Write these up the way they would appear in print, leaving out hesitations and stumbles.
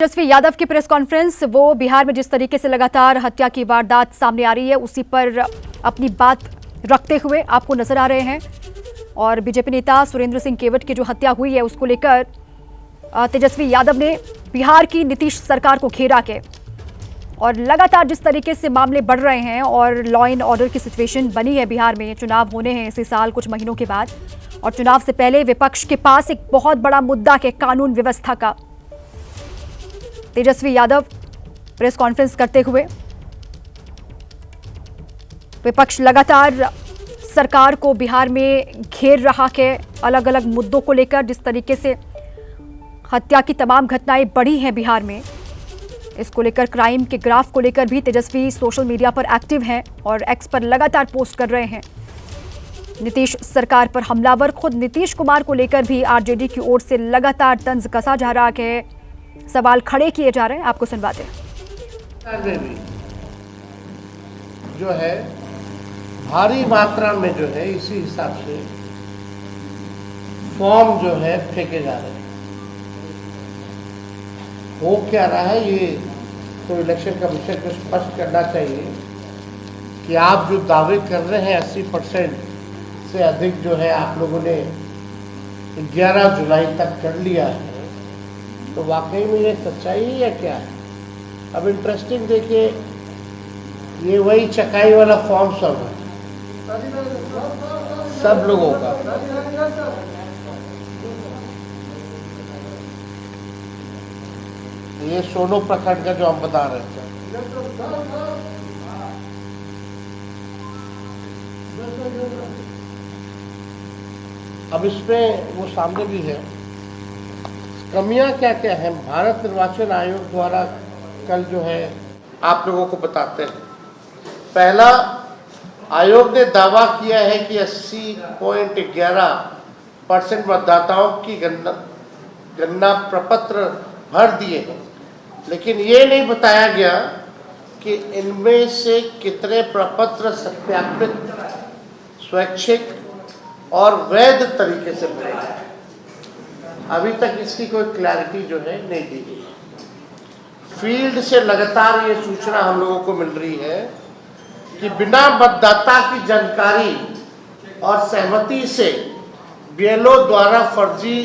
तेजस्वी यादव की press conference, वो बिहार में जिस तरीके से लगातार हत्या की वारदात सामने आ रही है उसी पर अपनी बात रखते हुए आपको नजर आ रहे हैं। और बीजेपी नेता सुरेंद्र सिंह केवट की जो हत्या हुई है उसको लेकर तेजस्वी यादव ने बिहार की नीतीश सरकार को घेरा के, और लगातार जिस तरीके से मामले बढ़ रहे हैं और लॉ एंड ऑर्डर की सिचुएशन बनी है बिहार में, चुनाव होने हैं इसी साल कुछ महीनों के बाद, और चुनाव से पहले विपक्ष के पास एक बहुत बड़ा मुद्दा है कानून व्यवस्था का। तेजस्वी यादव प्रेस कॉन्फ्रेंस करते हुए विपक्ष लगातार सरकार को बिहार में घेर रहा है अलग अलग मुद्दों को लेकर। जिस तरीके से हत्या की तमाम घटनाएं बढ़ी हैं बिहार में, इसको लेकर क्राइम के ग्राफ को लेकर भी तेजस्वी सोशल मीडिया पर एक्टिव हैं और एक्स पर लगातार पोस्ट कर रहे हैं। नीतीश सरकार पर हमलावर खुद नीतीश कुमार को लेकर भी आरजेडी की ओर से लगातार तंज कसा जा रहा है, सवाल खड़े किए जा रहे हैं। आपको सुनवाते हैं। भी जो है भारी मात्रा में जो है इसी हिसाब से फॉर्म जो है फेंके जा रहे हैं। हो क्या रहा है ये तो इलेक्शन कमीशन को स्पष्ट करना चाहिए कि आप जो दावे कर रहे हैं 80% से अधिक जो है आप लोगों ने 11 जुलाई तक कर लिया है, तो वाकई में ये सच्चाई है या क्या है? अब इंटरेस्टिंग देखिए, ये वही चकाई वाला फॉर्म सब है, सब लोगों का। ये सोनो प्रखंड का जो हम बता रहे थे, अब इसमें वो सामने भी है। कमियां क्या क्या हैं भारत निर्वाचन आयोग द्वारा कल जो है आप लोगों को बताते हैं। पहला, आयोग ने दावा किया है कि 80.11% मतदाताओं की गणना प्रपत्र भर दिए हैं, लेकिन ये नहीं बताया गया कि इनमें से कितने प्रपत्र सत्यापित, स्वैच्छिक और वैध तरीके से मिले हैं। अभी तक इसकी कोई क्लैरिटी जो है नहीं दी गई। फील्ड से लगातार ये सूचना हम लोगों को मिल रही है कि बिना मतदाता की जानकारी और सहमति से बीएलओ द्वारा फर्जी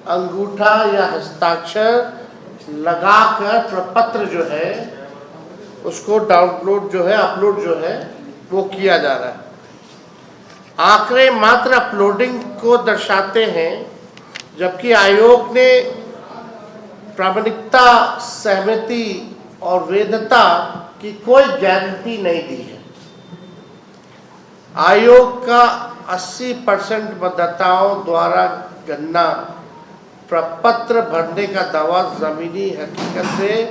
अंगूठा या हस्ताक्षर लगाकर प्रपत्र जो है उसको डाउनलोड जो है, अपलोड जो है वो किया जा रहा है। आंकड़े मात्र अपलोडिंग को दर्शाते हैं, जबकि आयोग ने प्रामाणिकता, सहमति और वैधता की कोई गारंटी नहीं दी है। आयोग का 80% मतदाताओं द्वारा गणना प्रपत्र भरने का दावा जमीनी हकीकत से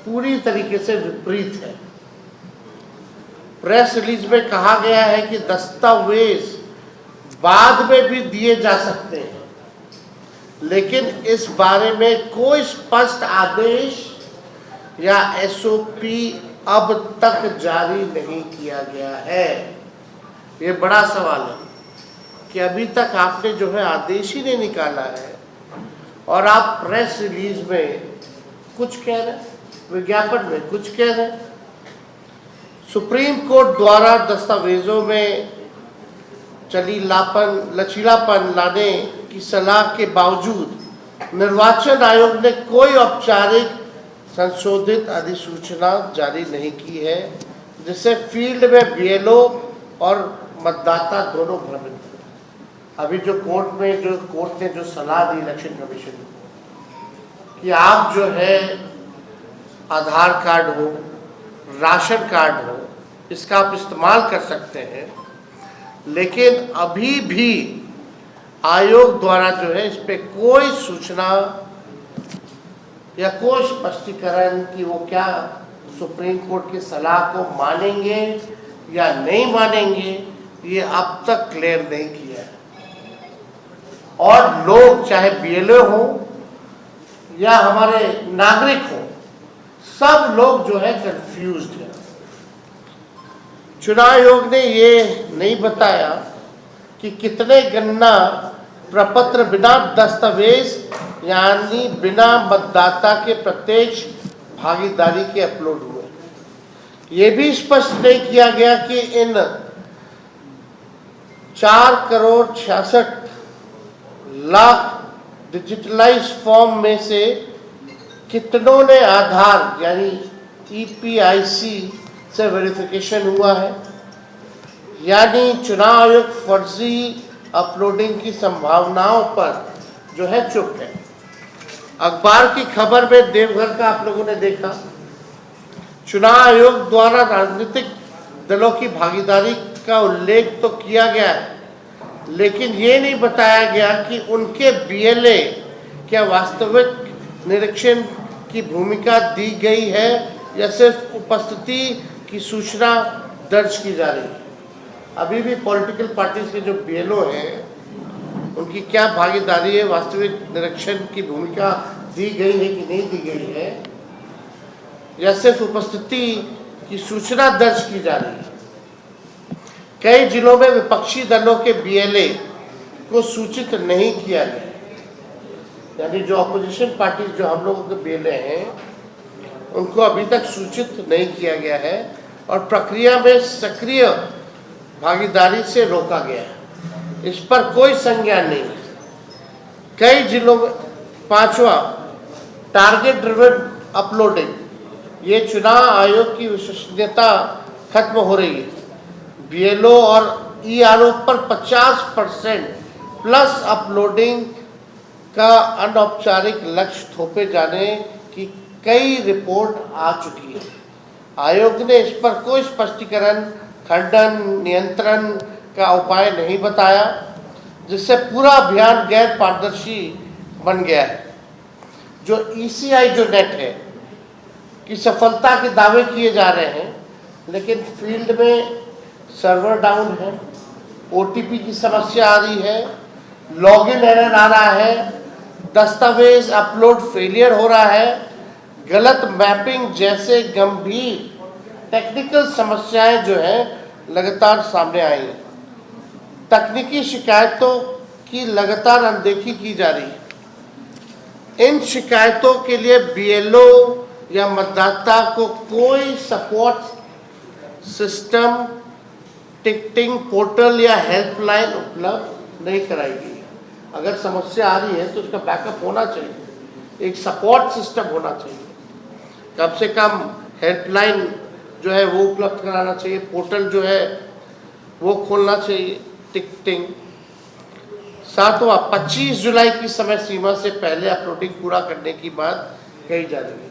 पूरी तरीके से विपरीत है। प्रेस रिलीज में कहा गया है कि दस्तावेज बाद में भी दिए जा सकते हैं, लेकिन इस बारे में कोई स्पष्ट आदेश या एसओपी अब तक जारी नहीं किया गया है। ये बड़ा सवाल है कि अभी तक आपने जो है आदेश ही नहीं निकाला है और आप प्रेस रिलीज में कुछ कह रहे हैं, विज्ञापन में कुछ कह रहे हैं। सुप्रीम कोर्ट द्वारा दस्तावेजों में लचीलापन लाने की सलाह के बावजूद निर्वाचन आयोग ने कोई औपचारिक संशोधित अधिसूचना जारी नहीं की है, जिससे फील्ड में बीएलओ और मतदाता दोनों भ्रमित हैं। अभी जो कोर्ट ने जो सलाह दी इलेक्शन कमीशन को कि आप जो है आधार कार्ड हो, राशन कार्ड हो, इसका आप इस्तेमाल कर सकते हैं, लेकिन अभी भी आयोग द्वारा जो है इस पे कोई सूचना या कोई स्पष्टीकरण कि वो क्या सुप्रीम कोर्ट की सलाह को मानेंगे या नहीं मानेंगे, ये अब तक क्लियर नहीं किया है। और लोग चाहे बीएलओ हो या हमारे नागरिक हो, सब लोग जो है कंफ्यूज्ड हैं। चुनाव आयोग ने ये नहीं बताया कि कितने गणना प्रपत्र बिना दस्तावेज यानी बिना मतदाता के प्रत्यक्ष भागीदारी के अपलोड हुए। ये भी स्पष्ट नहीं किया गया कि इन 4,66,00,000 डिजिटलाइज फॉर्म में से कितनों ने आधार यानी EPIC से वेरिफिकेशन हुआ है, यानी चुनाव आयोग फर्जी अपलोडिंग की संभावनाओं पर जो है चुप है। अखबार की खबर में देवघर का आप लोगों ने देखा, चुनाव आयोग द्वारा राजनीतिक दलों की भागीदारी का उल्लेख तो किया गया है, लेकिन ये नहीं बताया गया कि उनके BLA क्या वास्तविक निरीक्षण की भूमिका दी गई है या सिर्फ उपस्थिति की सूचना दर्ज की जा रही है। अभी भी पॉलिटिकल पार्टीज के जो BLO हैं उनकी क्या भागीदारी है, वास्तविक निरीक्षण की भूमिका दी गई है कि नहीं दी गई है, या सिर्फ उपस्थिति की सूचना दर्ज की जा रही है। कई जिलों में विपक्षी दलों के BLA को सूचित नहीं किया गया, यानी जो अपोजिशन पार्टी जो हम लोगों के BLA हैं उनको अभी तक सूचित नहीं किया गया है और प्रक्रिया में सक्रिय भागीदारी से रोका गया है। इस पर कोई संज्ञान नहीं है। कई जिलों में 5वां टारगेट ड्रिवन अपलोडिंग, ये चुनाव आयोग की विश्वसनीयता खत्म हो रही है। BLO और ERO पर 50% प्लस अपलोडिंग का अनौपचारिक लक्ष्य थोपे जाने की कई रिपोर्ट आ चुकी है। आयोग ने इस पर कोई स्पष्टीकरण, खंडन, नियंत्रण का उपाय नहीं बताया, जिससे पूरा अभियान गैर पारदर्शी बन गया है। जो ECI जो नेट है कि सफलता के दावे किए जा रहे हैं, लेकिन फील्ड में सर्वर डाउन है, OTP की समस्या आ रही है, लॉगिन एरर आ रहा है, दस्तावेज अपलोड फेलियर हो रहा है, गलत मैपिंग जैसे गंभीर टेक्निकल समस्याएं जो है लगातार सामने आई हैं। तकनीकी शिकायतों की लगातार अनदेखी की जा रही है। इन शिकायतों के लिए BLO या मतदाता को कोई सपोर्ट सिस्टम, टिकटिंग पोर्टल या हेल्पलाइन उपलब्ध नहीं कराई गई। अगर समस्या आ रही है तो उसका बैकअप होना चाहिए, एक सपोर्ट सिस्टम होना चाहिए, कम से कम हेल्पलाइन जो है वो उपलब्ध कराना चाहिए, पोर्टल जो है वो खोलना चाहिए, टिकटिंग। 7वां 25 जुलाई की समय सीमा से पहले अपलोडिंग पूरा करने की बात कही जा रही है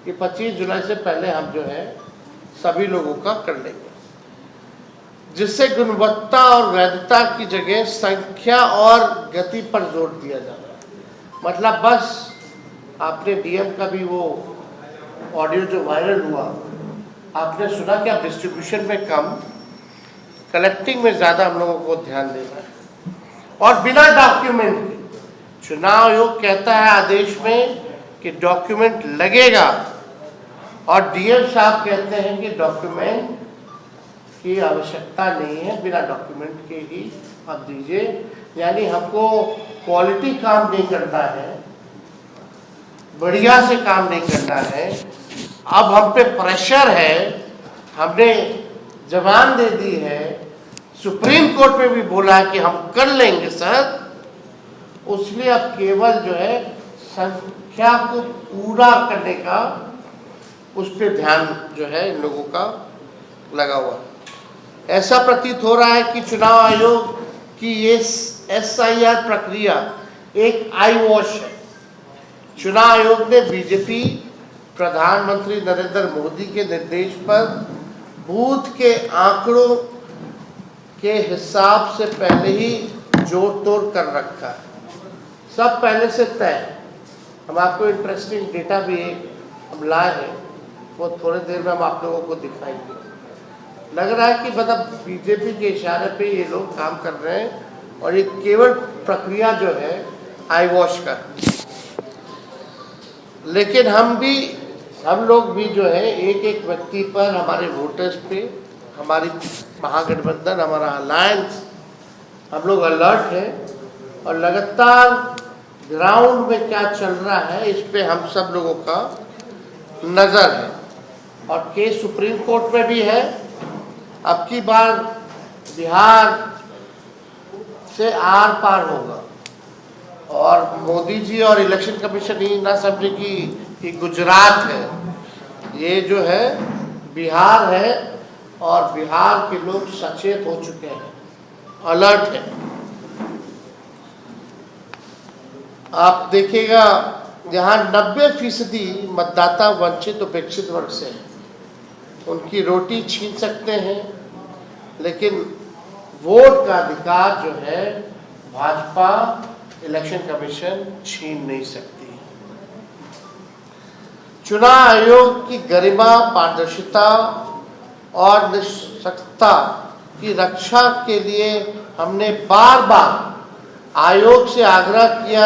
कि 25 जुलाई से पहले हम जो है सभी लोगों का कर लेंगे, जिससे गुणवत्ता और वैधता की जगह संख्या और गति पर जोर दिया जा रहा है। मतलब बस आपने DM का भी वो ऑडियो जो वायरल हुआ, आपने सुना कि आप डिस्ट्रीब्यूशन में कम, कलेक्टिंग में ज़्यादा हम लोगों को ध्यान देना है और बिना डॉक्यूमेंट के। चुनाव आयोग कहता है आदेश में कि डॉक्यूमेंट लगेगा और DM साहब कहते हैं कि डॉक्यूमेंट की आवश्यकता नहीं है, बिना डॉक्यूमेंट के ही आप दीजिए। यानी हमको क्वालिटी काम नहीं करना है, बढ़िया से काम नहीं करना है। अब हम पे प्रेशर है, हमने जबान दे दी है, सुप्रीम कोर्ट में भी बोला है कि हम कर लेंगे सर, उसलिए अब केवल जो है संख्या को पूरा करने का उस पर ध्यान जो है इन लोगों का लगा हुआ। ऐसा प्रतीत हो रहा है कि चुनाव आयोग की ये SIR प्रक्रिया एक आई वॉश है। चुनाव आयोग ने BJP प्रधानमंत्री नरेंद्र मोदी के निर्देश पर बूथ के आंकड़ों के हिसाब से पहले ही जोड़ तोड़ कर रखा है, सब पहले से तय। हम आपको इंटरेस्टिंग डेटा भी हम लाए हैं, वो थोड़ी देर में हम आप लोगों को दिखाएंगे। लग रहा है कि मतलब BJP के इशारे पे ये लोग काम कर रहे हैं और ये केवल प्रक्रिया जो है आई वॉश का। लेकिन हम लोग भी जो है एक एक व्यक्ति पर, हमारे वोटर्स पे, हमारी महागठबंधन, हमारा अलायंस, हम लोग अलर्ट हैं और लगातार ग्राउंड में क्या चल रहा है इस पे हम सब लोगों का नजर है। और केस सुप्रीम कोर्ट में भी है। अब की बार बिहार से आर पार होगा और मोदी जी और इलेक्शन कमीशन ये ना समझे कि गुजरात है, ये जो है बिहार है और बिहार के लोग सचेत हो चुके हैं, अलर्ट है। आप देखिएगा यहाँ 90% मतदाता वंचित उपेक्षित वर्ग से हैं। उनकी रोटी छीन सकते हैं, लेकिन वोट का अधिकार जो है भाजपा इलेक्शन कमीशन छीन नहीं सकती। चुनाव आयोग की गरिमा, पारदर्शिता और निष्पक्षता की रक्षा के लिए हमने बार बार आयोग से आग्रह किया